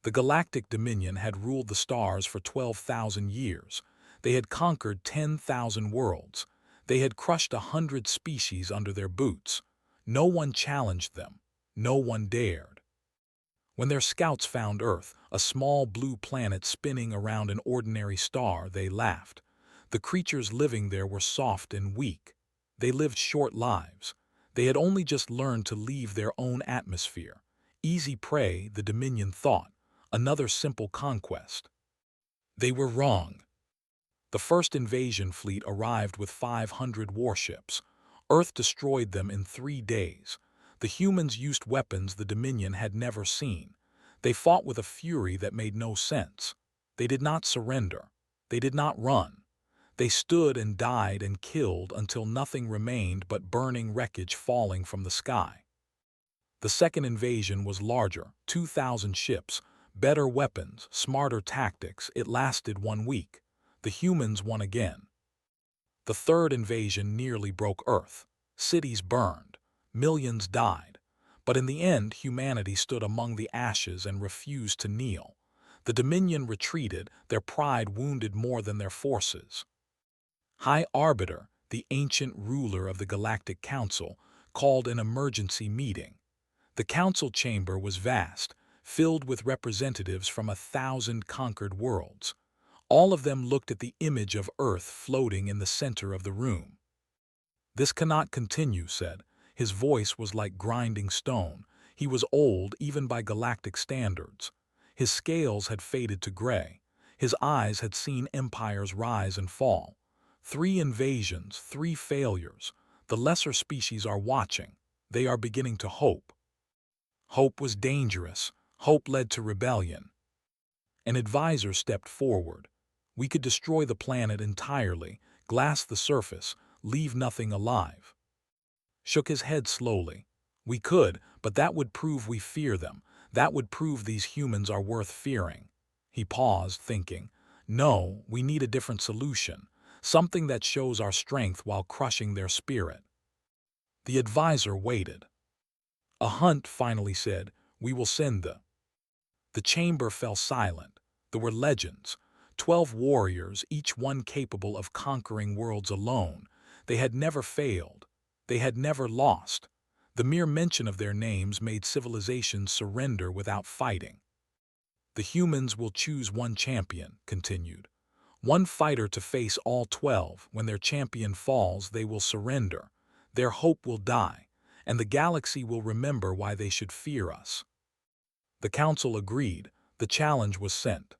The Galactic Dominion had ruled the stars for 12,000 years. They had conquered 10,000 worlds. They had crushed 100 species under their boots. No one challenged them. No one dared. When their scouts found Earth, a small blue planet spinning around an ordinary star, they laughed. The creatures living there were soft and weak. They lived short lives. They had only just learned to leave their own atmosphere. Easy prey, the Dominion thought. Another simple conquest. They were wrong. The first invasion fleet arrived with 500 warships. Earth destroyed them in 3 days. The humans used weapons the Dominion had never seen. They fought with a fury that made no sense. They did not surrender. They did not run. They stood and died and killed until nothing remained but burning wreckage falling from the sky. The second invasion was larger, 2,000 ships, better weapons, smarter tactics. It lasted 1 week. The humans won again. The third invasion nearly broke Earth. Cities burned. Millions died. But in the end, humanity stood among the ashes and refused to kneel. The Dominion retreated, their pride wounded more than their forces. High Arbiter, the ancient ruler of the Galactic Council, called an emergency meeting. The council chamber was vast, filled with representatives from 1,000 conquered worlds. All of them looked at the image of Earth floating in the center of the room. "This cannot continue," said. His voice was like grinding stone. He was old even by galactic standards. His scales had faded to gray. His eyes had seen empires rise and fall. 3 invasions, 3 failures. The lesser species are watching. They are beginning to hope. Hope was dangerous. Hope led to rebellion. An advisor stepped forward. "We could destroy the planet entirely, glass the surface, leave nothing alive." Shook his head slowly. "We could, but that would prove we fear them. That would prove these humans are worth fearing." He paused, thinking. "No, we need a different solution. Something that shows our strength while crushing their spirit." The advisor waited. "A hunt," finally said. "We will send the—" The chamber fell silent. There were legends. 12 warriors, each one capable of conquering worlds alone. They had never failed. They had never lost. The mere mention of their names made civilizations surrender without fighting. "The humans will choose one champion," continued. "One fighter to face all 12. When their champion falls, they will surrender. Their hope will die, and the galaxy will remember why they should fear us." The council agreed. The challenge was sent.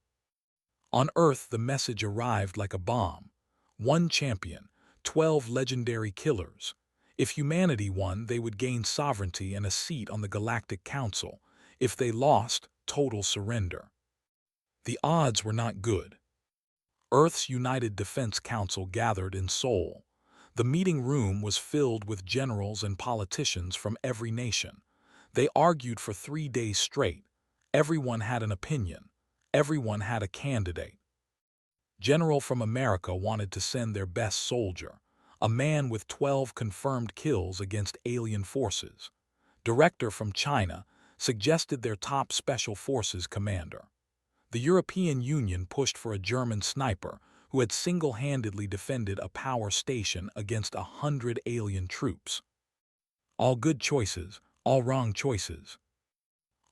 On Earth, the message arrived like a bomb. 1 champion, 12 legendary killers. If humanity won, they would gain sovereignty and a seat on the Galactic Council. If they lost, total surrender. The odds were not good. Earth's United Defense Council gathered in Seoul. The meeting room was filled with generals and politicians from every nation. They argued for 3 days straight. Everyone had an opinion. Everyone had a candidate. General from America wanted to send their best soldier, a man with 12 confirmed kills against alien forces. Director from China suggested their top special forces commander. The European Union pushed for a German sniper who had single-handedly defended a power station against 100 alien troops. All good choices, all wrong choices.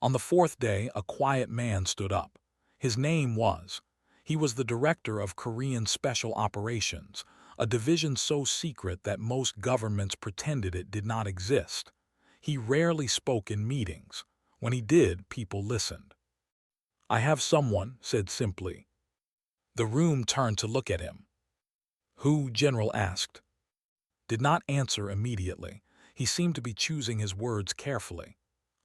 On the 4th day, a quiet man stood up. His name was. He was the director of Korean Special Operations, a division so secret that most governments pretended it did not exist. He rarely spoke in meetings. When he did, people listened. "I have someone," said simply. The room turned to look at him. "Who?" General asked. Did not answer immediately. He seemed to be choosing his words carefully.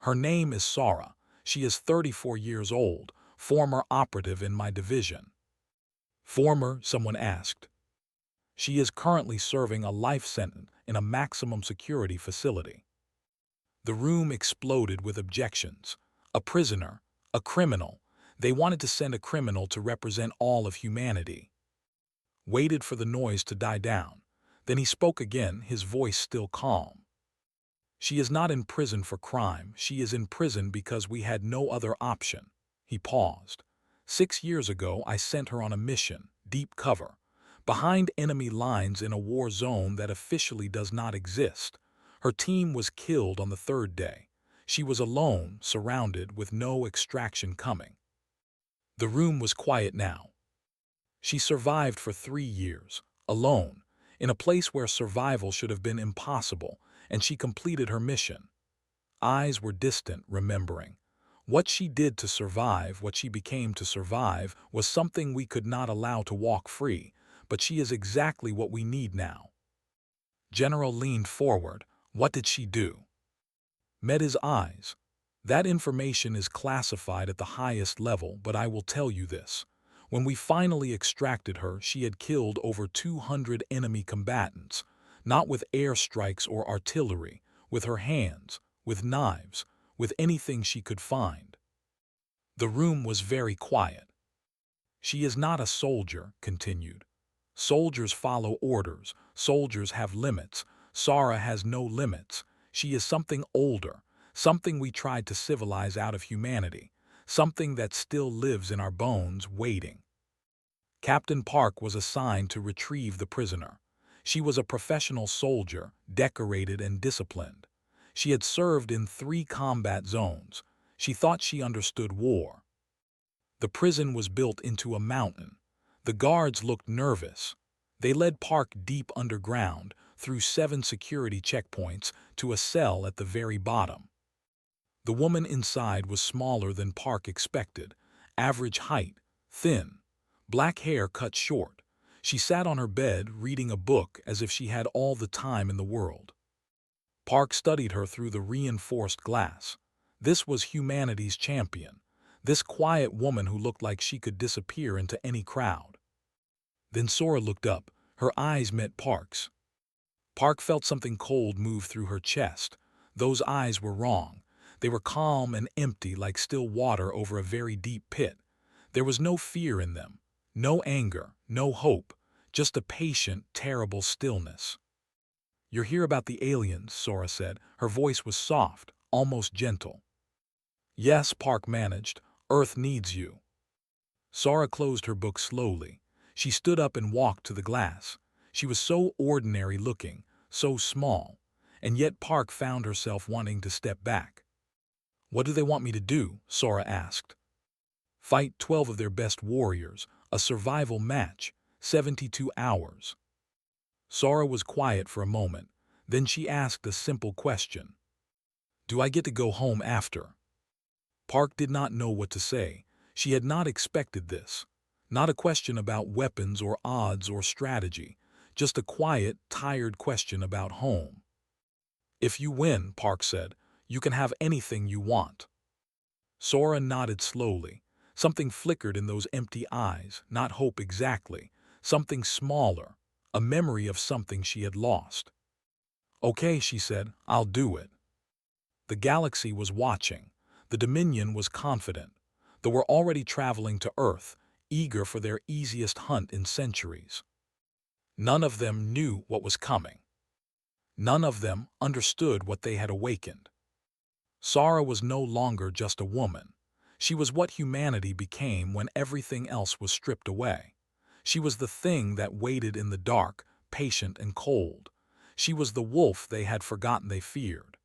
"Her name is Sara. She is 34 years old, former operative in my division." "Former?" someone asked. "She is currently serving a life sentence in a maximum security facility." The room exploded with objections. A prisoner, a criminal. They wanted to send a criminal to represent all of humanity. Waited for the noise to die down. Then he spoke again, his voice still calm. "She is not in prison for crime. She is in prison because we had no other option." He paused. 6 years ago, I sent her on a mission, deep cover, behind enemy lines in a war zone that officially does not exist. Her team was killed on the third day. She was alone, surrounded, with no extraction coming. The room was quiet now. She survived for 3 years, alone, in a place where survival should have been impossible, and she completed her mission. Eyes were distant, remembering. What she did to survive, what she became to survive, was something we could not allow to walk free, but she is exactly what we need now. General leaned forward. What did she do? Met his eyes. That information is classified at the highest level, but I will tell you this. When we finally extracted her, she had killed over 200 enemy combatants, not with airstrikes or artillery, with her hands, with knives, with anything she could find. The room was very quiet. She is not a soldier, continued. Soldiers follow orders. Soldiers have limits. Sara has no limits. She is something older, something we tried to civilize out of humanity, something that still lives in our bones, waiting. Captain Park was assigned to retrieve the prisoner. She was a professional soldier, decorated and disciplined. She had served in 3 combat zones. She thought she understood war. The prison was built into a mountain. The guards looked nervous. They led Park deep underground, through 7 security checkpoints, to a cell at the very bottom. The woman inside was smaller than Park expected, average height, thin, black hair cut short. She sat on her bed, reading a book as if she had all the time in the world. Park studied her through the reinforced glass. This was humanity's champion, this quiet woman who looked like she could disappear into any crowd. Then Sora looked up. Her eyes met Park's. Park felt something cold move through her chest. Those eyes were wrong. They were calm and empty, like still water over a very deep pit. There was no fear in them, no anger, no hope, just a patient, terrible stillness. "You're here about the aliens," Sora said. Her voice was soft, almost gentle. "Yes," Park managed. "Earth needs you." Sora closed her book slowly. She stood up and walked to the glass. She was so ordinary looking, so small, and yet Park found herself wanting to step back. "What do they want me to do?" Sora asked. "Fight 12 of their best warriors, a survival match, 72 hours. Sora was quiet for a moment. Then she asked a simple question. "Do I get to go home after?" Park did not know what to say. She had not expected this. Not a question about weapons or odds or strategy, just a quiet, tired question about home. "If you win," Park said, "you can have anything you want." Sora nodded slowly. Something flickered in those empty eyes, not hope exactly, something smaller, a memory of something she had lost. "Okay," she said, "I'll do it." The galaxy was watching. The Dominion was confident. They were already traveling to Earth, eager for their easiest hunt in centuries. None of them knew what was coming. None of them understood what they had awakened. Sara was no longer just a woman. She was what humanity became when everything else was stripped away. She was the thing that waited in the dark, patient and cold. She was the wolf they had forgotten they feared.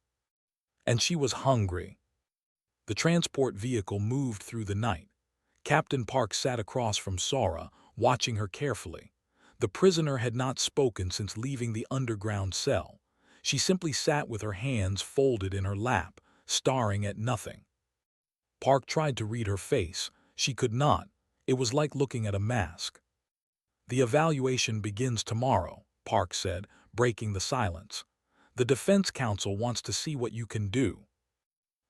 And she was hungry. The transport vehicle moved through the night. Captain Park sat across from Sora, watching her carefully. The prisoner had not spoken since leaving the underground cell. She simply sat with her hands folded in her lap, staring at nothing. Park tried to read her face. She could not. It was like looking at a mask. "The evaluation begins tomorrow," Park said, breaking the silence. "The Defense Council wants to see what you can do."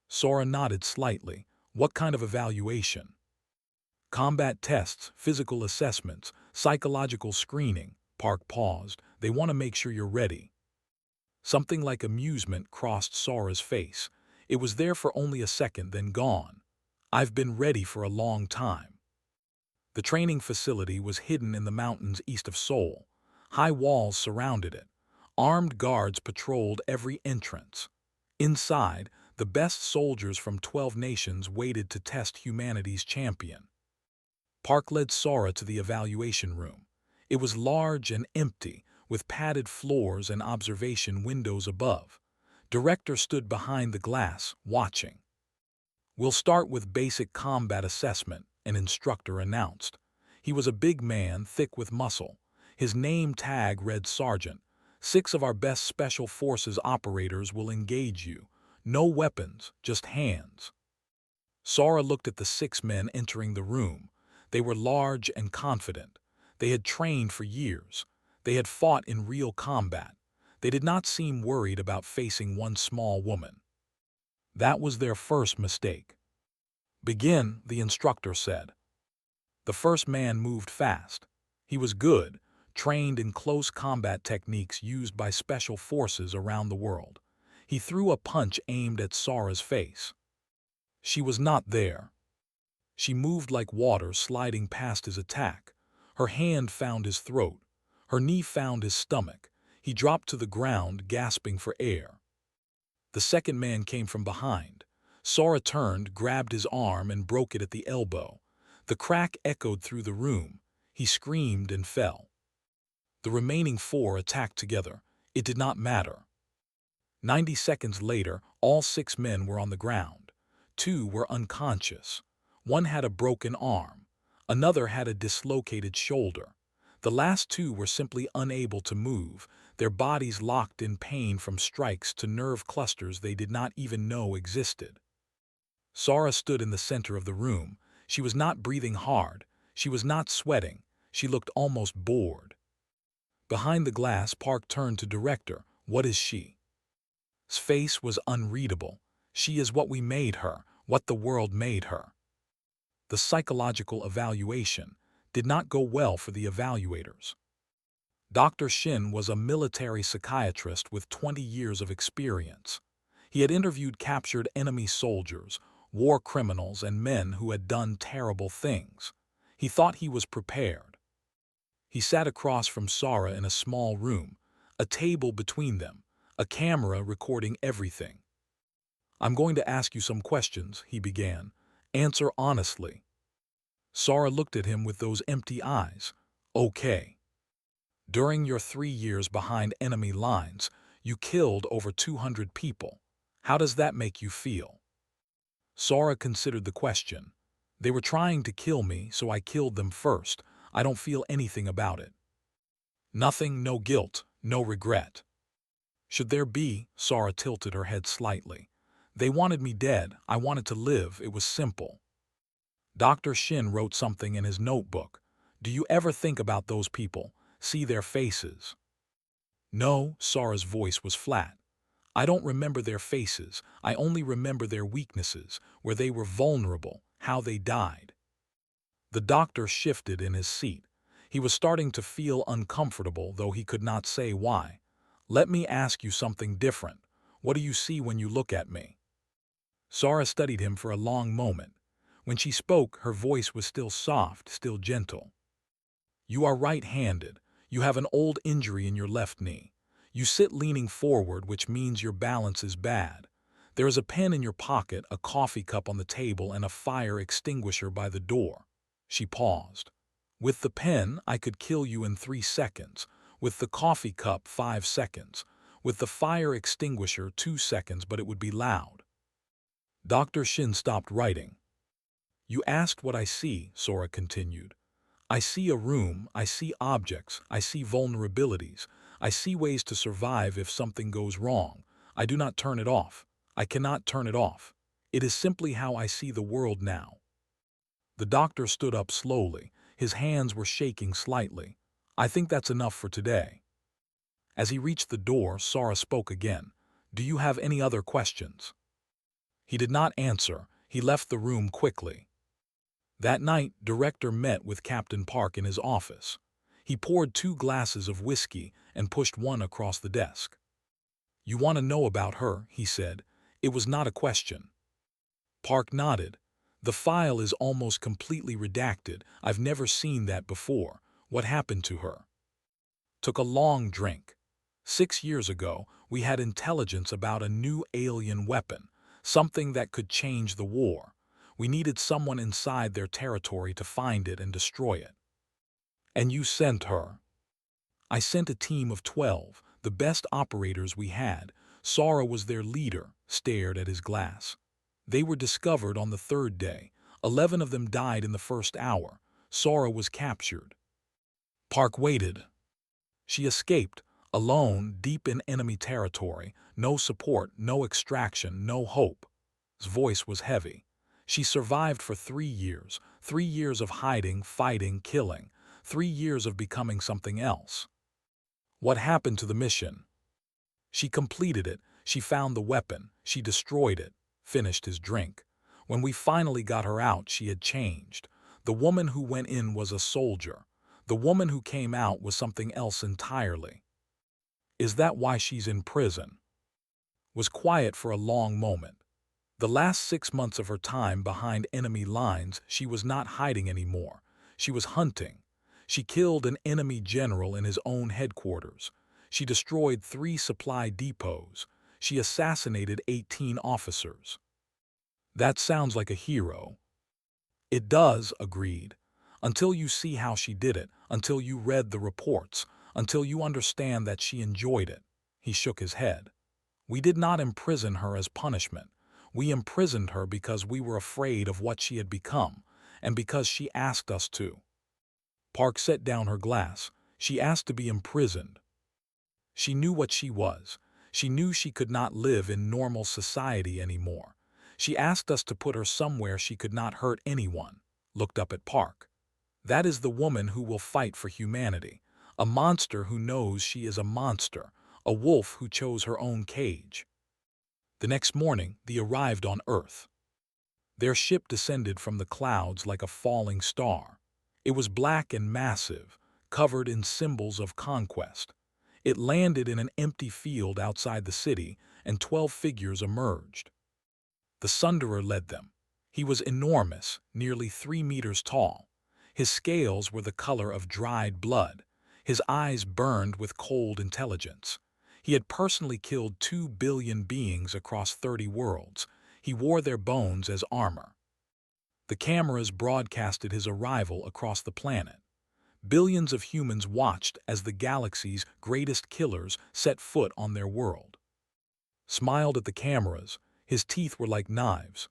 Sora nodded slightly. "What kind of evaluation?" "Combat tests, physical assessments, psychological screening." Park paused. "They want to make sure you're ready." Something like amusement crossed Sora's face. It was there for only a second, then gone. "I've been ready for a long time." The training facility was hidden in the mountains east of Seoul. High walls surrounded it. Armed guards patrolled every entrance. Inside, The best soldiers from 12 nations waited to test humanity's champion. Park led Sora to the evaluation room. It was large and empty, with padded floors and observation windows above. Director stood behind the glass, watching. "We'll start with basic combat assessment," an instructor announced. He was a big man, thick with muscle. His name tag read Sergeant. "6 of our best special forces operators will engage you. No weapons, just hands." Sora looked at the 6 men entering the room. They were large and confident. They had trained for years. They had fought in real combat. They did not seem worried about facing one small woman. That was their first mistake. "Begin," the instructor said. The first man moved fast. He was good, trained in close combat techniques used by special forces around the world. He threw a punch aimed at Sora's face. She was not there. She moved like water sliding past his attack. Her hand found his throat. Her knee found his stomach. He dropped to the ground, gasping for air. The second man came from behind. Sora turned, grabbed his arm, and broke it at the elbow. The crack echoed through the room. He screamed and fell. The remaining 4 attacked together. It did not matter. 90 seconds later, all 6 men were on the ground. 2 were unconscious. One had a broken arm. Another had a dislocated shoulder. The last 2 were simply unable to move, their bodies locked in pain from strikes to nerve clusters they did not even know existed. Sora stood in the center of the room. She was not breathing hard. She was not sweating. She looked almost bored. Behind the glass, Park turned to Director. "What is she?" His face was unreadable. "She is what we made her, what the world made her." The psychological evaluation did not go well for the evaluators. Dr. Shin was a military psychiatrist with 20 years of experience. He had interviewed captured enemy soldiers, war criminals, and men who had done terrible things. He thought he was prepared. He sat across from Sora in a small room, a table between them, a camera recording everything. "I'm going to ask you some questions," he began. "Answer honestly." Sora looked at him with those empty eyes. "Okay. During your 3 years behind enemy lines, you killed over 200 people. How does that make you feel?" Sora considered the question. "They were trying to kill me, so I killed them first. I don't feel anything about it. Nothing, no guilt, no regret." "Should there be?" Sora tilted her head slightly. "They wanted me dead. I wanted to live. It was simple." Dr. Shin wrote something in his notebook. "Do you ever think about those people? See their faces?" "No," Sora's voice was flat. "I don't remember their faces. I only remember their weaknesses, where they were vulnerable, how they died." The doctor shifted in his seat. He was starting to feel uncomfortable, though he could not say why. "Let me ask you something different. What do you see when you look at me?" Sora studied him for a long moment. When she spoke, her voice was still soft, still gentle. "You are right-handed. You have an old injury in your left knee. You sit leaning forward, which means your balance is bad. There is a pen in your pocket, a coffee cup on the table, and a fire extinguisher by the door." She paused. "With the pen, I could kill you in 3 seconds. With the coffee cup, 5 seconds. With the fire extinguisher, 2 seconds, but it would be loud." Dr. Shin stopped writing. "You asked what I see," Sora continued. "I see a room, I see objects, I see vulnerabilities. I see ways to survive if something goes wrong. I do not turn it off. I cannot turn it off. It is simply how I see the world now." The doctor stood up slowly. His hands were shaking slightly. "I think that's enough for today." As he reached the door, Sora spoke again. "Do you have any other questions?" He did not answer. He left the room quickly. That night, Director met with Captain Park in his office. He poured 2 glasses of whiskey and pushed one across the desk. "You want to know about her," he said. It was not a question. Park nodded. "The file is almost completely redacted. I've never seen that before. What happened to her?" Took a long drink. 6 years ago, we had intelligence about a new alien weapon, something that could change the war. We needed someone inside their territory to find it and destroy it. And you sent her. I sent a team of 12, the best operators we had. Sora was their leader, stared at his glass. They were discovered on the third day. 11 of them died in the first hour. Sora was captured. Park waited. She escaped, alone, deep in enemy territory. No support, no extraction, no hope. His voice was heavy. She survived for 3 years. 3 years of hiding, fighting, killing. 3 years of becoming something else. What happened to the mission? She completed it. She found the weapon. She destroyed it. Finished his drink. When we finally got her out, she had changed. The woman who went in was a soldier. The woman who came out was something else entirely. Is that why she's in prison? Was quiet for a long moment. The last 6 months of her time behind enemy lines, she was not hiding anymore. She was hunting. She killed an enemy general in his own headquarters. She destroyed 3 supply depots. She assassinated 18 officers. That sounds like a hero. It does, agreed. Until you see how she did it, until you read the reports, until you understand that she enjoyed it. He shook his head. We did not imprison her as punishment. We imprisoned her because we were afraid of what she had become, and because she asked us to. Park set down her glass. She asked to be imprisoned. She knew what she was. She knew she could not live in normal society anymore. She asked us to put her somewhere she could not hurt anyone. Looked up at Park. That is the woman who will fight for humanity. A monster who knows she is a monster. A wolf who chose her own cage. The next morning, they arrived on Earth. Their ship descended from the clouds like a falling star. It was black and massive, covered in symbols of conquest. It landed in an empty field outside the city, and 12 figures emerged. The Sunderer led them. He was enormous, nearly 3 meters tall. His scales were the color of dried blood. His eyes burned with cold intelligence. He had personally killed 2 billion beings across 30 worlds. He wore their bones as armor. The cameras broadcasted his arrival across the planet. Billions of humans watched as the galaxy's greatest killers set foot on their world. Smiled at the cameras. His teeth were like knives.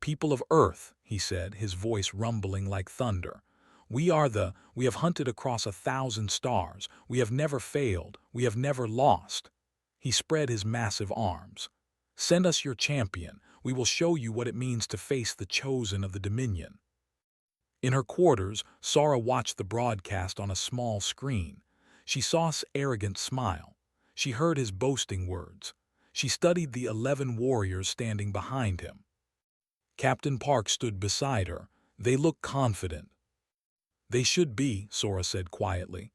People of Earth, he said, his voice rumbling like thunder. We have hunted across 1,000 stars. We have never failed. We have never lost. He spread his massive arms. Send us your champion. We will show you what it means to face the chosen of the Dominion. In her quarters, Sora watched the broadcast on a small screen. She saw his arrogant smile. She heard his boasting words. She studied the 11 warriors standing behind him. Captain Park stood beside her. They looked confident. They should be, Sora said quietly.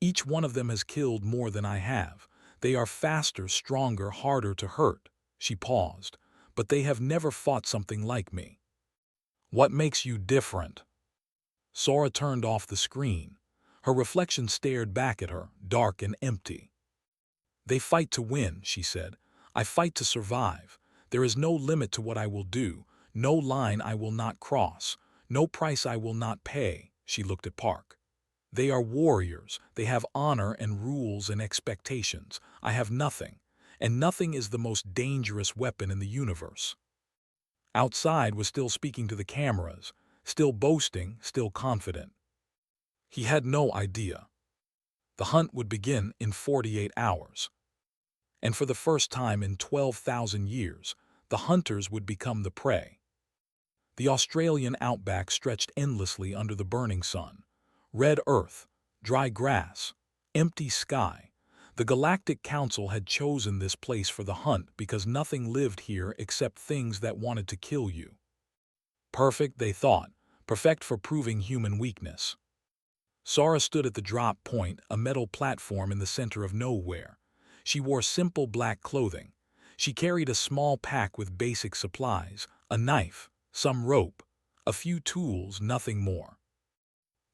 Each one of them has killed more than I have. They are faster, stronger, harder to hurt. She paused. But they have never fought something like me. What makes you different? Sora turned off the screen. Her reflection stared back at her, dark and empty. They fight to win, she said. I fight to survive. There is no limit to what I will do, no line I will not cross, no price I will not pay. She looked at Park. They are warriors. They have honor and rules and expectations. I have nothing. And nothing is the most dangerous weapon in the universe. Outside was still speaking to the cameras, still boasting, still confident. He had no idea. The hunt would begin in 48 hours. And for the first time in 12,000 years, the hunters would become the prey. The Australian outback stretched endlessly under the burning sun. Red earth, dry grass, empty sky. The Galactic Council had chosen this place for the hunt because nothing lived here except things that wanted to kill you. Perfect, they thought, perfect for proving human weakness. Sora stood at the drop point, a metal platform in the center of nowhere. She wore simple black clothing. She carried a small pack with basic supplies, a knife, some rope, a few tools, nothing more.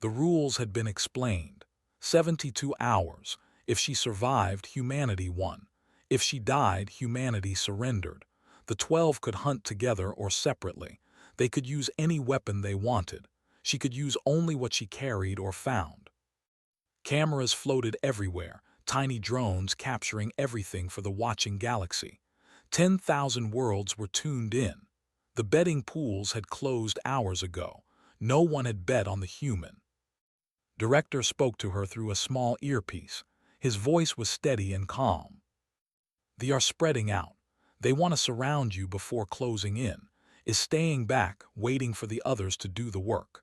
The rules had been explained. 72 hours. If she survived, humanity won. If she died, humanity surrendered. The 12 could hunt together or separately. They could use any weapon they wanted. She could use only what she carried or found. Cameras floated everywhere, tiny drones capturing everything for the watching galaxy. 10,000 worlds were tuned in. The betting pools had closed hours ago. No one had bet on the human. Director spoke to her through a small earpiece. His voice was steady and calm. They are spreading out. They want to surround you before closing in. Is staying back, waiting for the others to do the work.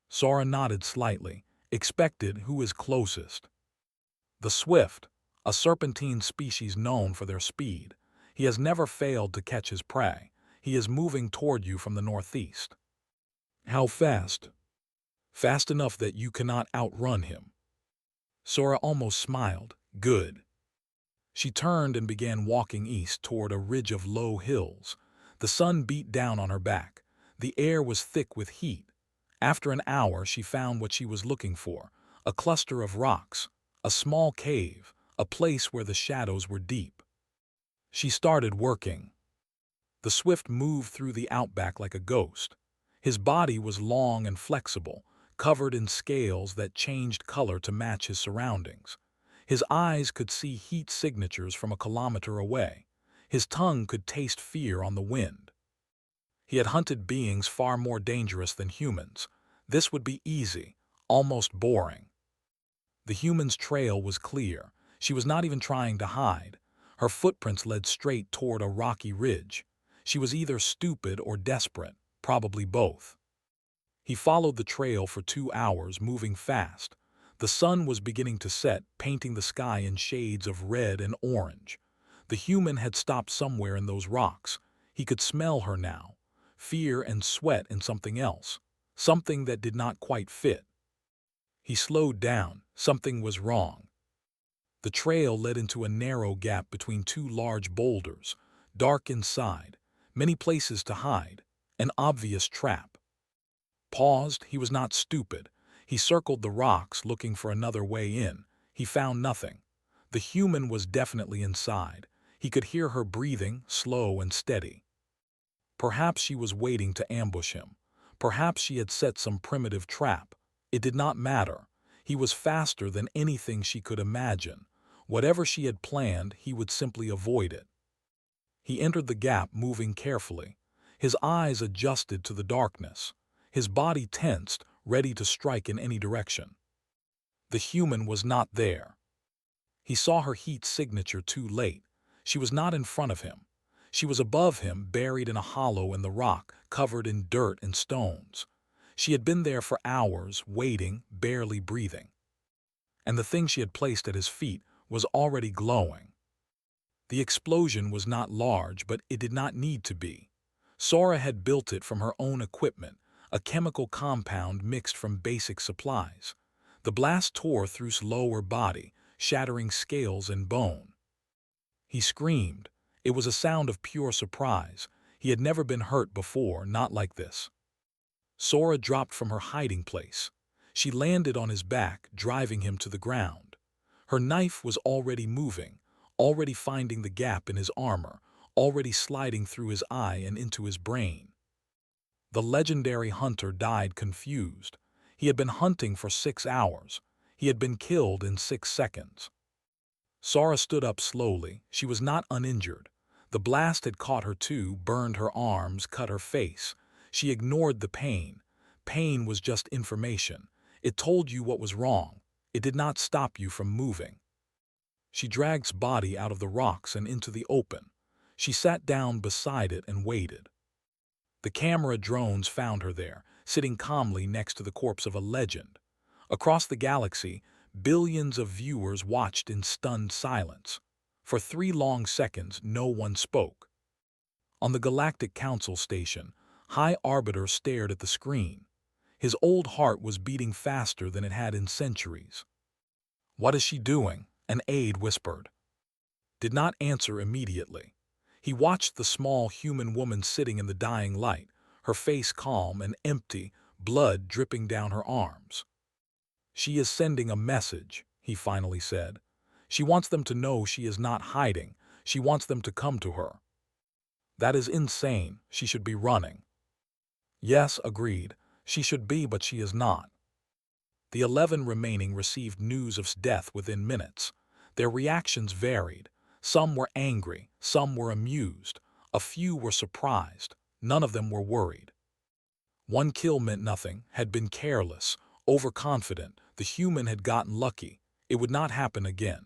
Sora nodded slightly, expected who is closest. The Swift, a serpentine species known for their speed. He has never failed to catch his prey. He is moving toward you from the northeast. How fast? Fast enough that you cannot outrun him. Sora almost smiled. Good. She turned and began walking east toward a ridge of low hills. The sun beat down on her back. The air was thick with heat. After an hour, she found what she was looking for, a cluster of rocks, a small cave, a place where the shadows were deep. She started working. The Swift moved through the outback like a ghost. His body was long and flexible, covered in scales that changed color to match his surroundings. His eyes could see heat signatures from a kilometer away. His tongue could taste fear on the wind. He had hunted beings far more dangerous than humans. This would be easy, almost boring. The human's trail was clear. She was not even trying to hide. Her footprints led straight toward a rocky ridge. She was either stupid or desperate, probably both. He followed the trail for 2 hours, moving fast. The sun was beginning to set, painting the sky in shades of red and orange. The human had stopped somewhere in those rocks. He could smell her now. Fear and sweat and something else. Something that did not quite fit. He slowed down. Something was wrong. The trail led into a narrow gap between 2 large boulders, dark inside, many places to hide, an obvious trap. Paused, he was not stupid. He circled the rocks, looking for another way in. He found nothing. The human was definitely inside. He could hear her breathing, slow and steady. Perhaps she was waiting to ambush him. Perhaps she had set some primitive trap. It did not matter. He was faster than anything she could imagine. Whatever she had planned, he would simply avoid it. He entered the gap, moving carefully. His eyes adjusted to the darkness. His body tensed, ready to strike in any direction. The human was not there. He saw her heat signature too late. She was not in front of him. She was above him, buried in a hollow in the rock, covered in dirt and stones. She had been there for hours, waiting, barely breathing. And the thing she had placed at his feet was already glowing. The explosion was not large, but it did not need to be. Sora had built it from her own equipment, a chemical compound mixed from basic supplies. The blast tore through his lower body, shattering scales and bone. He screamed. It was a sound of pure surprise. He had never been hurt before, not like this. Sora dropped from her hiding place. She landed on his back, driving him to the ground. Her knife was already moving, already finding the gap in his armor, already sliding through his eye and into his brain. The legendary hunter died confused. He had been hunting for 6 hours. He had been killed in 6 seconds. Sora stood up slowly. She was not uninjured. The blast had caught her too, burned her arms, cut her face. She ignored the pain. Pain was just information. It told you what was wrong. It did not stop you from moving. She dragged his body out of the rocks and into the open. She sat down beside it and waited. The camera drones found her there, sitting calmly next to the corpse of a legend. Across the galaxy, billions of viewers watched in stunned silence. For 3 long seconds, no one spoke. On the Galactic Council station, High Arbiter stared at the screen. His old heart was beating faster than it had in centuries. "What is she doing?" an aide whispered. Did not answer immediately. He watched the small human woman sitting in the dying light, her face calm and empty, blood dripping down her arms. "She is sending a message," he finally said. "She wants them to know she is not hiding. She wants them to come to her." That is insane. She should be running. Yes, agreed. She should be, but she is not. The 11 remaining received news of death within minutes. Their reactions varied. Some were angry, some were amused, a few were surprised, none of them were worried. One kill meant nothing, had been careless, overconfident, the human had gotten lucky, it would not happen again.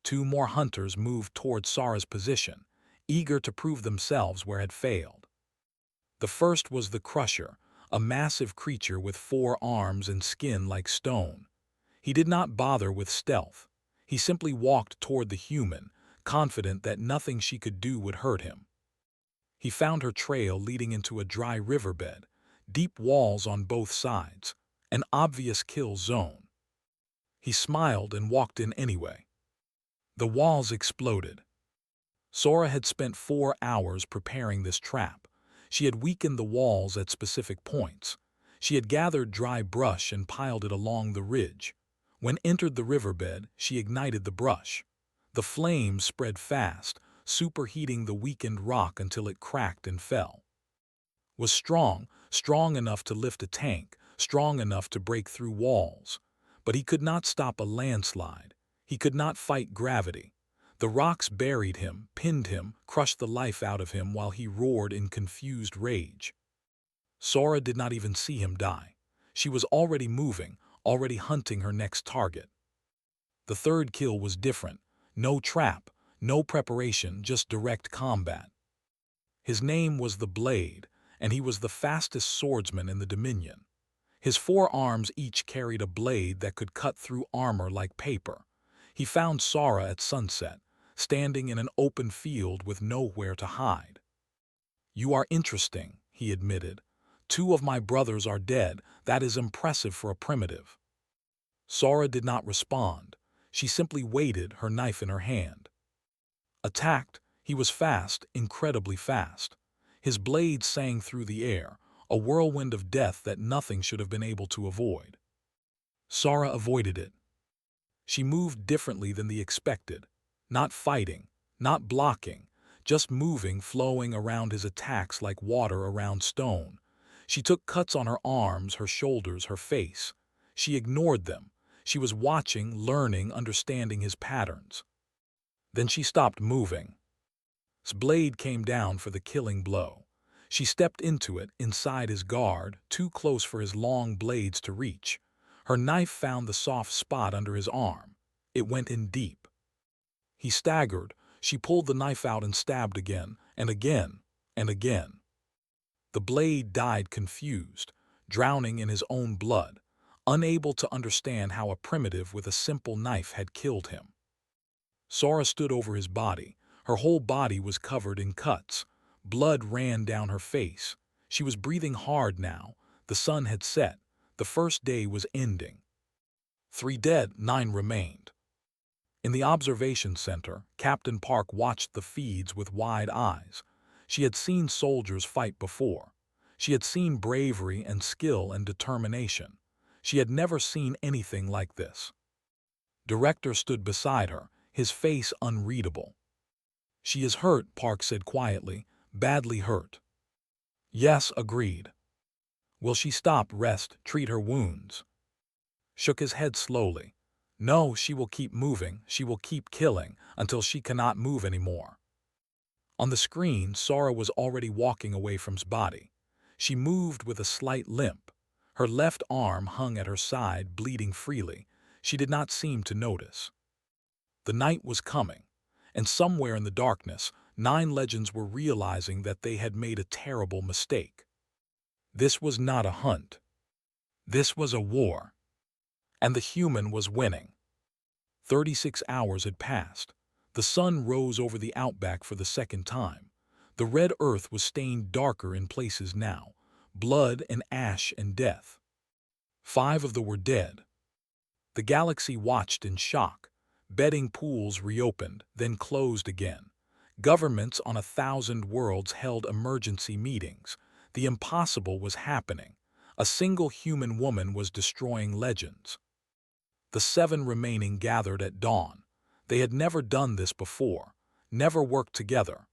2 more hunters moved toward Sara's position, eager to prove themselves where had failed. The first was the Crusher, a massive creature with 4 arms and skin like stone. He did not bother with stealth. He simply walked toward the human, confident that nothing she could do would hurt him. He found her trail leading into a dry riverbed, deep walls on both sides, an obvious kill zone. He smiled and walked in anyway. The walls exploded. Sora had spent 4 hours preparing this trap. She had weakened the walls at specific points. She had gathered dry brush and piled it along the ridge. When entered the riverbed, she ignited the brush. The flames spread fast, superheating the weakened rock until it cracked and fell. Was strong, strong enough to lift a tank, strong enough to break through walls. But he could not stop a landslide. He could not fight gravity. The rocks buried him, pinned him, crushed the life out of him while he roared in confused rage. Sora did not even see him die. She was already moving, already hunting her next target. The third kill was different. No trap, no preparation, just direct combat. His name was the Blade, and he was the fastest swordsman in the Dominion. His 4 arms each carried a blade that could cut through armor like paper. He found Sora at sunset, standing in an open field with nowhere to hide. "You are interesting," he admitted. "2 of my brothers are dead. That is impressive for a primitive." Sora did not respond. She simply waited, her knife in her hand. Attacked, he was fast, incredibly fast. His blade sang through the air, a whirlwind of death that nothing should have been able to avoid. Sora avoided it. She moved differently than the expected, not fighting, not blocking, just moving, flowing around his attacks like water around stone. She took cuts on her arms, her shoulders, her face. She ignored them. She was watching, learning, understanding his patterns. Then she stopped moving. His blade came down for the killing blow. She stepped into it, inside his guard, too close for his long blades to reach. Her knife found the soft spot under his arm. It went in deep. He staggered. She pulled the knife out and stabbed again, and again, and again. The blade died confused, drowning in his own blood, unable to understand how a primitive with a simple knife had killed him. Sora stood over his body. Her whole body was covered in cuts. Blood ran down her face. She was breathing hard now. The sun had set. The first day was ending. 3 dead, 9 remained. In the observation center, Captain Park watched the feeds with wide eyes. She had seen soldiers fight before. She had seen bravery and skill and determination. She had never seen anything like this. Director stood beside her, his face unreadable. "She is hurt," Park said quietly, "badly hurt." "Yes," agreed. "Will she stop, rest, treat her wounds?" Shook his head slowly. "No, she will keep moving, she will keep killing, until she cannot move anymore." On the screen, Sora was already walking away from his body. She moved with a slight limp. Her left arm hung at her side, bleeding freely. She did not seem to notice. The night was coming, and somewhere in the darkness, 9 legends were realizing that they had made a terrible mistake. This was not a hunt. This was a war. And the human was winning. 36 hours had passed. The sun rose over the outback for the second time. The red earth was stained darker in places now, blood and ash and death. 5 of them were dead. The galaxy watched in shock. Betting pools reopened, then closed again. Governments on 1,000 worlds held emergency meetings. The impossible was happening. A single human woman was destroying legends. The 7 remaining gathered at dawn. They had never done this before, never worked together.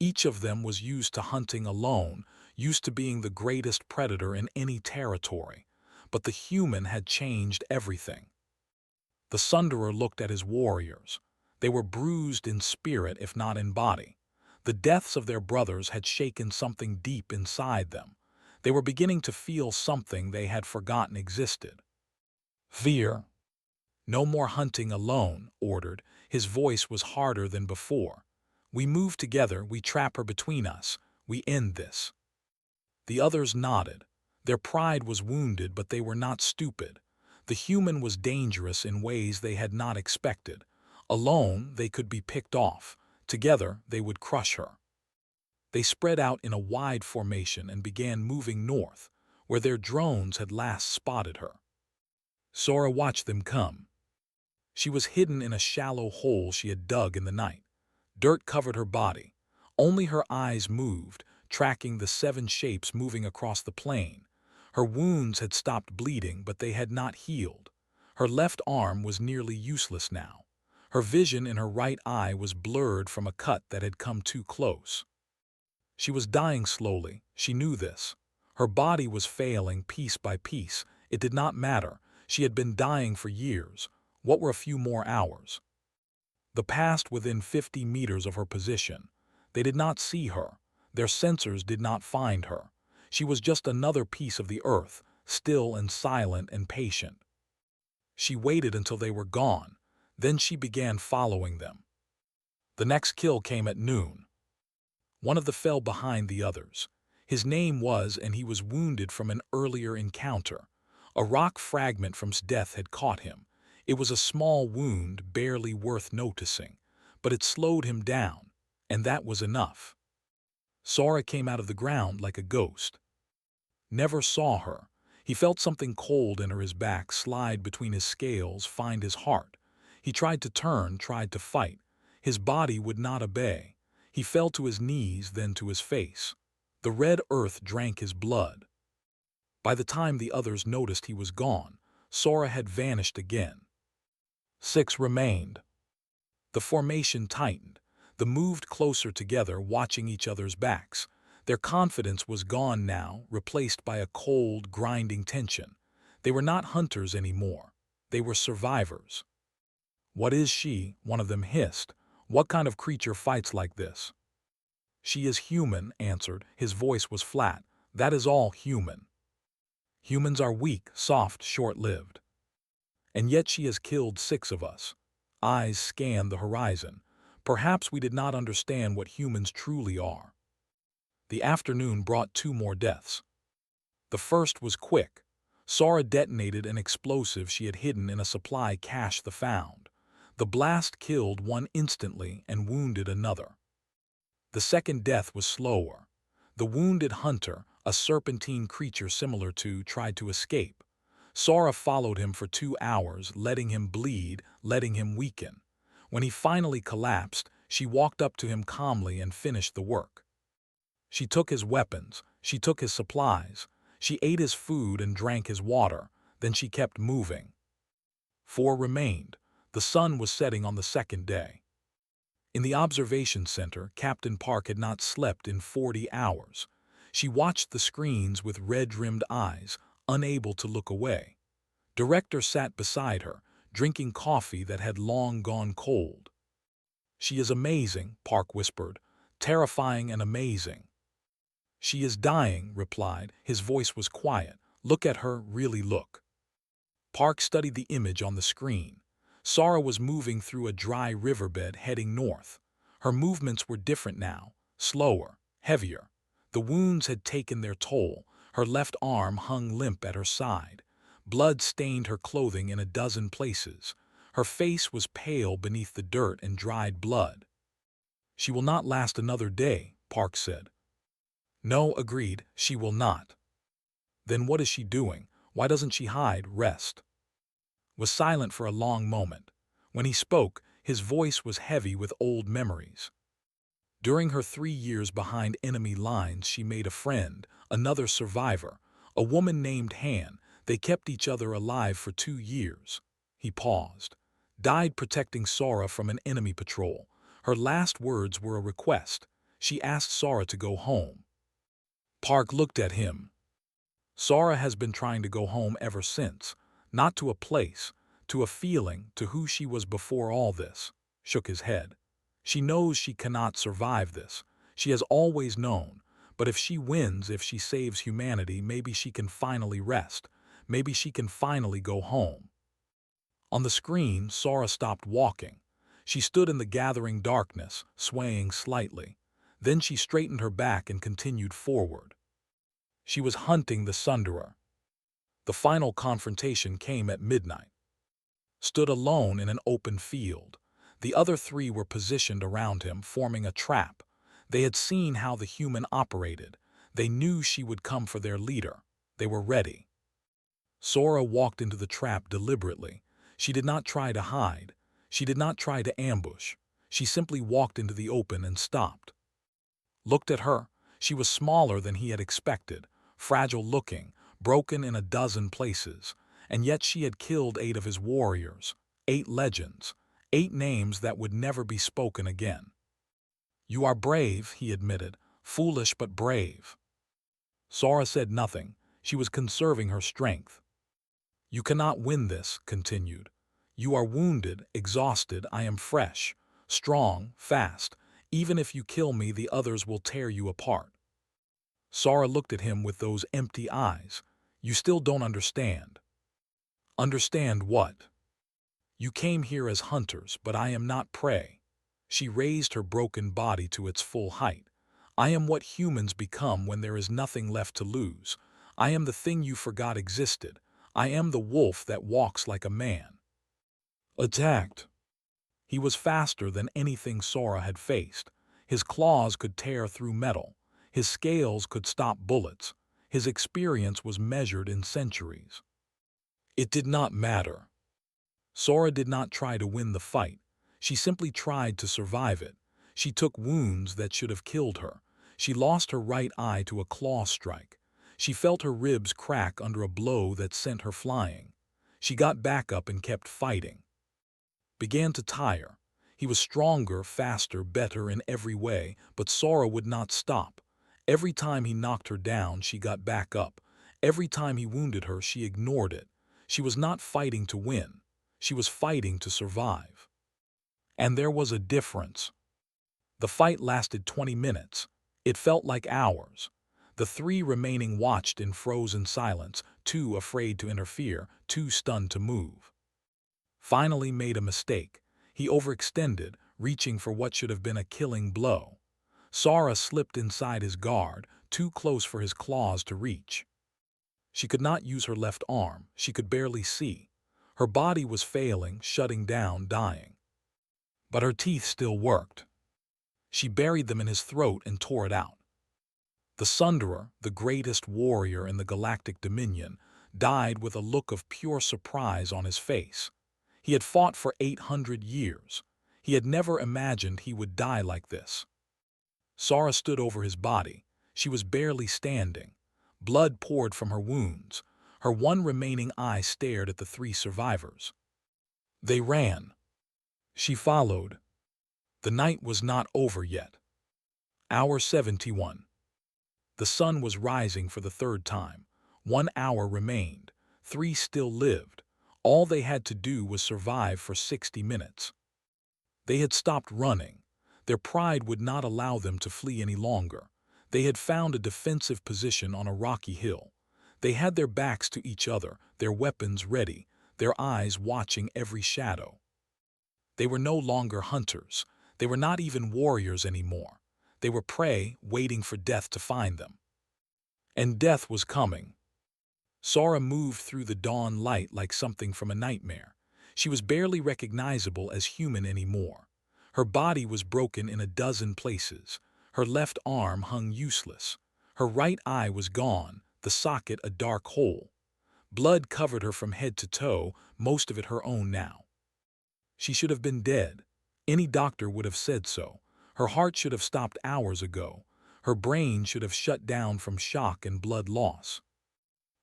Each of them was used to hunting alone, used to being the greatest predator in any territory. But the human had changed everything. The Sunderer looked at his warriors. They were bruised in spirit if not in body. The deaths of their brothers had shaken something deep inside them. They were beginning to feel something they had forgotten existed. Fear. No more hunting alone, ordered. His voice was harder than before. We move together, we trap her between us, we end this. The others nodded. Their pride was wounded, but they were not stupid. The human was dangerous in ways they had not expected. Alone, they could be picked off. Together, they would crush her. They spread out in a wide formation and began moving north, where their drones had last spotted her. Sora watched them come. She was hidden in a shallow hole she had dug in the night. Dirt covered her body. Only her eyes moved, tracking the 7 shapes moving across the plain. Her wounds had stopped bleeding, but they had not healed. Her left arm was nearly useless now. Her vision in her right eye was blurred from a cut that had come too close. She was dying slowly. She knew this. Her body was failing piece by piece. It did not matter. She had been dying for years. What were a few more hours? The passed within 50 meters of her position. They did not see her. Their sensors did not find her. She was just another piece of the earth, still and silent and patient. She waited until they were gone. Then she began following them. The next kill came at noon. One of them fell behind the others. His name was, and he was wounded from an earlier encounter. A rock fragment from his death had caught him. It was a small wound, barely worth noticing, but it slowed him down, and that was enough. Sora came out of the ground like a ghost. Never saw her. He felt something cold enter his back, slide between his scales, find his heart. He tried to turn, tried to fight. His body would not obey. He fell to his knees, then to his face. The red earth drank his blood. By the time the others noticed he was gone, Sora had vanished again. 6 remained. The formation tightened. They moved closer together, watching each other's backs. Their confidence was gone now, replaced by a cold, grinding tension. They were not hunters anymore. They were survivors. "What is she?" one of them hissed. "What kind of creature fights like this?" "She is human," answered. His voice was flat. "That is all human. Humans are weak, soft, short-lived. And yet she has killed 6 of us." Eyes scanned the horizon. Perhaps we did not understand what humans truly are. The afternoon brought 2 more deaths. The first was quick. Sora detonated an explosive she had hidden in a supply cache they found. The blast killed one instantly and wounded another. The second death was slower. The wounded hunter, a serpentine creature similar to, tried to escape. Sora followed him for 2 hours, letting him bleed, letting him weaken. When he finally collapsed, she walked up to him calmly and finished the work. She took his weapons, she took his supplies, she ate his food and drank his water, then she kept moving. 4 remained. The sun was setting on the second day. In the observation center, Captain Park had not slept in 40 hours. She watched the screens with red-rimmed eyes, unable to look away. Director sat beside her, drinking coffee that had long gone cold. "She is amazing," Park whispered. "Terrifying and amazing." "She is dying," replied. His voice was quiet. "Look at her, really look." Park studied the image on the screen. Sora was moving through a dry riverbed heading north. Her movements were different now, slower, heavier. The wounds had taken their toll. Her left arm hung limp at her side. Blood stained her clothing in a dozen places. Her face was pale beneath the dirt and dried blood. "She will not last another day," Park said. "No," agreed, "she will not." "Then what is she doing? Why doesn't she hide, rest?" Was silent for a long moment. When he spoke, his voice was heavy with old memories. During her 3 years behind enemy lines, she made a friend, another survivor, a woman named Han. They kept each other alive for 2 years. He paused. Died protecting Sora from an enemy patrol. Her last words were a request. She asked Sora to go home. Park looked at him. Sora has been trying to go home ever since, not to a place, to a feeling, to who she was before all this. Shook his head. She knows she cannot survive this. She has always known. But if she wins, if she saves humanity, maybe she can finally rest. Maybe she can finally go home. On the screen, Sora stopped walking. She stood in the gathering darkness, swaying slightly. Then she straightened her back and continued forward. She was hunting the Sunderer. The final confrontation came at midnight. Stood alone in an open field. The other three were positioned around him, forming a trap. They had seen how the human operated. They knew she would come for their leader. They were ready. Sora walked into the trap deliberately. She did not try to hide. She did not try to ambush. She simply walked into the open and stopped. Looked at her. She was smaller than he had expected, fragile-looking, broken in a dozen places. And yet she had killed 8 of his warriors, 8 legends, 8 names that would never be spoken again. "You are brave," he admitted, "foolish but brave." Sora said nothing. She was conserving her strength. "You cannot win this," continued. "You are wounded, exhausted. I am fresh, strong, fast. Even if you kill me, the others will tear you apart." Sora looked at him with those empty eyes. "You still don't understand." "Understand what?" "You came here as hunters, but I am not prey." She raised her broken body to its full height. "I am what humans become when there is nothing left to lose. I am the thing you forgot existed. I am the wolf that walks like a man." Attacked. He was faster than anything Sora had faced. His claws could tear through metal. His scales could stop bullets. His experience was measured in centuries. It did not matter. Sora did not try to win the fight. She simply tried to survive it. She took wounds that should have killed her. She lost her right eye to a claw strike. She felt her ribs crack under a blow that sent her flying. She got back up and kept fighting. Began to tire. He was stronger, faster, better in every way, but Sora would not stop. Every time he knocked her down, she got back up. Every time he wounded her, she ignored it. She was not fighting to win. She was fighting to survive. And there was a difference. The fight lasted 20 minutes. It felt like hours. The 3 remaining watched in frozen silence, too afraid to interfere, too stunned to move. Finally made a mistake. He overextended, reaching for what should have been a killing blow. Sora slipped inside his guard, too close for his claws to reach. She could not use her left arm. She could barely see. Her body was failing, shutting down, dying. But her teeth still worked. She buried them in his throat and tore it out. The Sunderer, the greatest warrior in the Galactic Dominion, died with a look of pure surprise on his face. He had fought for 800 years. He had never imagined he would die like this. Sora stood over his body. She was barely standing. Blood poured from her wounds. Her one remaining eye stared at the 3 survivors. They ran. She followed. The night was not over yet. Hour 71. The sun was rising for the 3rd time. 1 hour remained. 3 still lived. All they had to do was survive for 60 minutes. They had stopped running. Their pride would not allow them to flee any longer. They had found a defensive position on a rocky hill. They had their backs to each other, their weapons ready, their eyes watching every shadow. They were no longer hunters. They were not even warriors anymore. They were prey, waiting for death to find them. And death was coming. Sora moved through the dawn light like something from a nightmare. She was barely recognizable as human anymore. Her body was broken in a dozen places. Her left arm hung useless. Her right eye was gone, the socket a dark hole. Blood covered her from head to toe, most of it her own now. She should have been dead. Any doctor would have said so. Her heart should have stopped hours ago. Her brain should have shut down from shock and blood loss.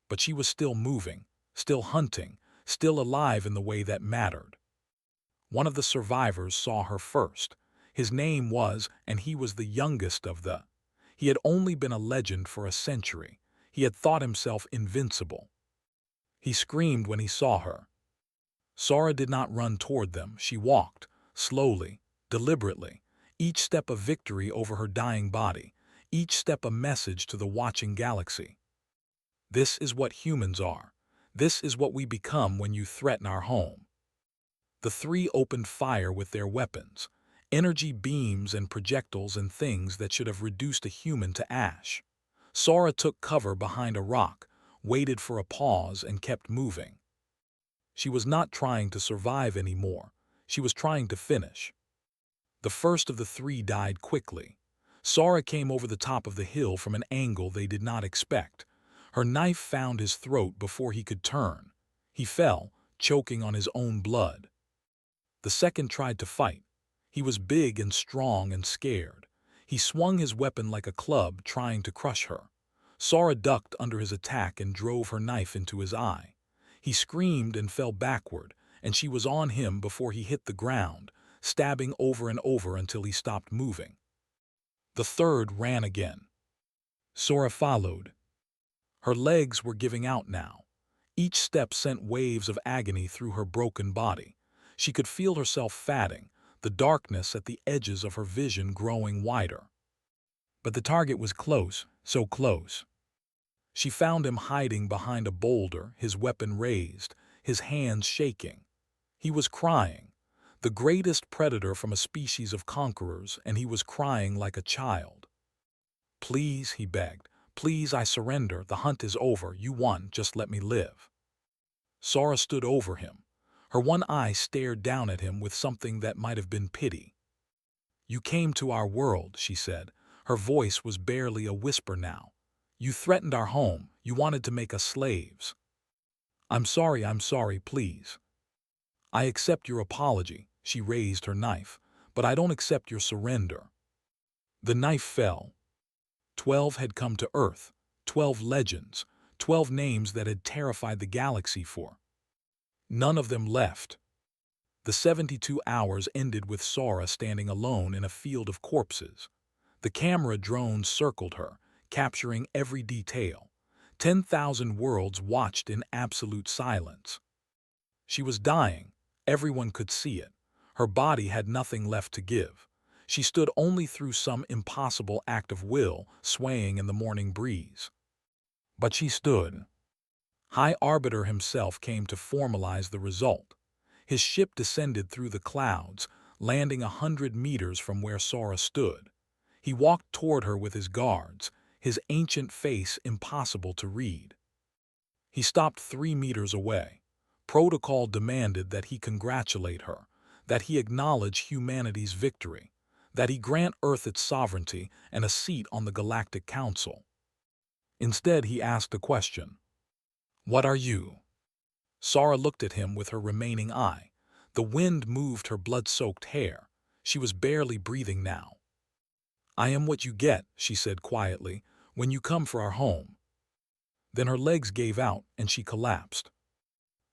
But she was still moving, still hunting, still alive in the way that mattered. One of the survivors saw her first. His name was, and he was the youngest of the. He had only been a legend for a century. He had thought himself invincible. He screamed when he saw her. Sora did not run toward them. She walked, slowly, deliberately, each step a victory over her dying body, each step a message to the watching galaxy. This is what humans are. This is what we become when you threaten our home. The three opened fire with their weapons, energy beams and projectiles and things that should have reduced a human to ash. Sora took cover behind a rock, waited for a pause, and kept moving. She was not trying to survive anymore. She was trying to finish. The first of the three died quickly. Sora came over the top of the hill from an angle they did not expect. Her knife found his throat before he could turn. He fell, choking on his own blood. The second tried to fight. He was big and strong and scared. He swung his weapon like a club, trying to crush her. Sora ducked under his attack and drove her knife into his eye. He screamed and fell backward, and she was on him before he hit the ground, stabbing over and over until he stopped moving. The third ran again. Sora followed. Her legs were giving out now. Each step sent waves of agony through her broken body. She could feel herself fatting, the darkness at the edges of her vision growing wider. But the target was close, so close. She found him hiding behind a boulder, his weapon raised, his hands shaking. He was crying, the greatest predator from a species of conquerors, and he was crying like a child. "Please," he begged, "please, I surrender. The hunt is over. You won. Just let me live." Sora stood over him. Her one eye stared down at him with something that might have been pity. "You came to our world," she said. Her voice was barely a whisper now. "You threatened our home. You wanted to make us slaves. I'm sorry, please. I accept your apology." She raised her knife. "But I don't accept your surrender." The knife fell. 12 had come to Earth, 12 legends, 12 names that had terrified the galaxy for. None of them left. The 72 hours ended with Sora standing alone in a field of corpses. The camera drones circled her, capturing every detail. 10,000 worlds watched in absolute silence. She was dying. Everyone could see it. Her body had nothing left to give. She stood only through some impossible act of will, swaying in the morning breeze. But she stood. High Arbiter himself came to formalize the result. His ship descended through the clouds, landing 100 meters from where Sora stood. He walked toward her with his guards, his ancient face impossible to read. He stopped 3 meters away. Protocol demanded that he congratulate her, that he acknowledge humanity's victory, that he grant Earth its sovereignty and a seat on the Galactic Council. Instead, he asked a question. "What are you?" Sora looked at him with her remaining eye. The wind moved her blood-soaked hair. She was barely breathing now. "I am what you get," she said quietly, "when you come for our home." Then her legs gave out and she collapsed.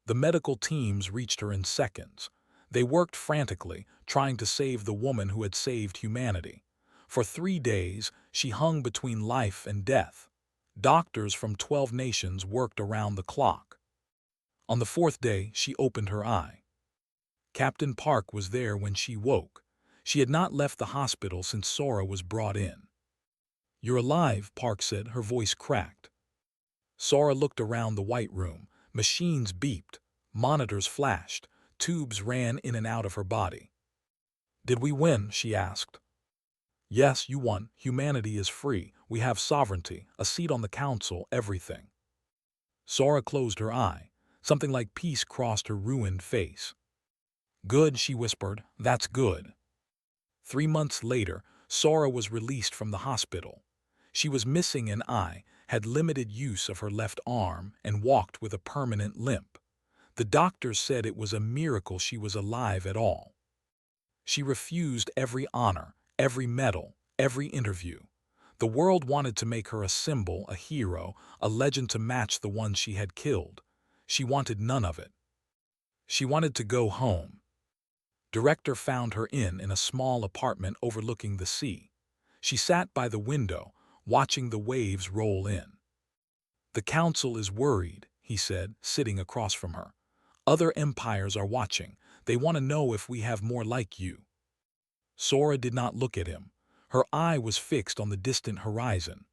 The medical teams reached her in seconds. They worked frantically, trying to save the woman who had saved humanity. For 3 days, she hung between life and death. Doctors from 12 nations worked around the clock. On the 4th day, she opened her eye. Captain Park was there when she woke. She had not left the hospital since Sora was brought in. "You're alive," Park said, her voice cracked. Sora looked around the White Room. Machines beeped. Monitors flashed. Tubes ran in and out of her body. "Did we win?" she asked. "Yes, you won. Humanity is free. We have sovereignty, a seat on the council, everything." Sora closed her eye. Something like peace crossed her ruined face. "Good," she whispered. "That's good." 3 months later, Sora was released from the hospital. She was missing an eye, had limited use of her left arm, and walked with a permanent limp. The doctors said it was a miracle she was alive at all. She refused every honor, every medal, every interview. The world wanted to make her a symbol, a hero, a legend to match the ones she had killed. She wanted none of it. She wanted to go home. Director found her in a small apartment overlooking the sea. She sat by the window, watching the waves roll in. "The council is worried," he said, sitting across from her. "Other empires are watching. They want to know if we have more like you." Sora did not look at him. Her eye was fixed on the distant horizon.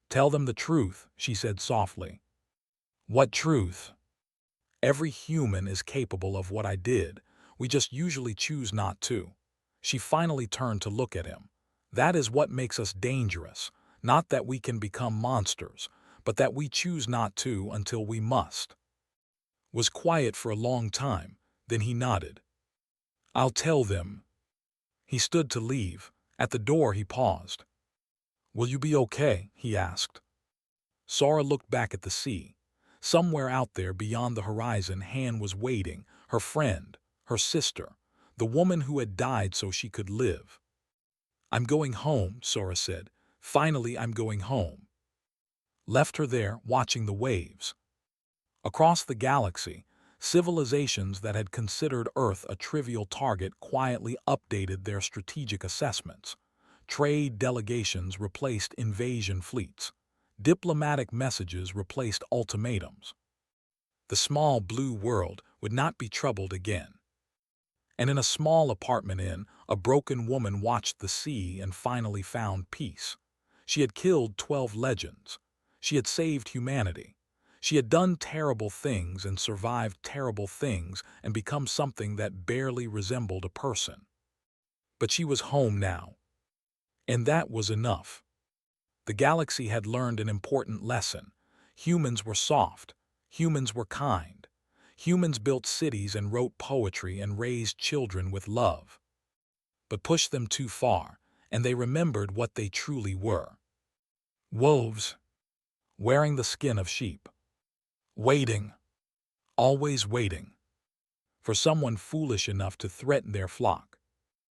"Tell them the truth," she said softly. "What truth?" "Every human is capable of what I did. We just usually choose not to." She finally turned to look at him. "That is what makes us dangerous. Not that we can become monsters, but that we choose not to until we must." Was quiet for a long time, then he nodded. "I'll tell them." He stood to leave. At the door he paused. "Will you be okay?" he asked. Sora looked back at the sea. Somewhere out there beyond the horizon, Han was waiting, her friend, her sister, the woman who had died so she could live. "I'm going home," Sora said. "Finally, I'm going home." Left her there, watching the waves. Across the galaxy, civilizations that had considered Earth a trivial target quietly updated their strategic assessments. Trade delegations replaced invasion fleets. Diplomatic messages replaced ultimatums. The small blue world would not be troubled again. And in a small apartment inn, a broken woman watched the sea and finally found peace. She had killed 12 legends. She had saved humanity. She had done terrible things and survived terrible things and become something that barely resembled a person. But she was home now. And that was enough. The galaxy had learned an important lesson. Humans were soft. Humans were kind. Humans built cities and wrote poetry and raised children with love. But pushed them too far, and they remembered what they truly were. Wolves, wearing the skin of sheep. Waiting, always waiting, for someone foolish enough to threaten their flock.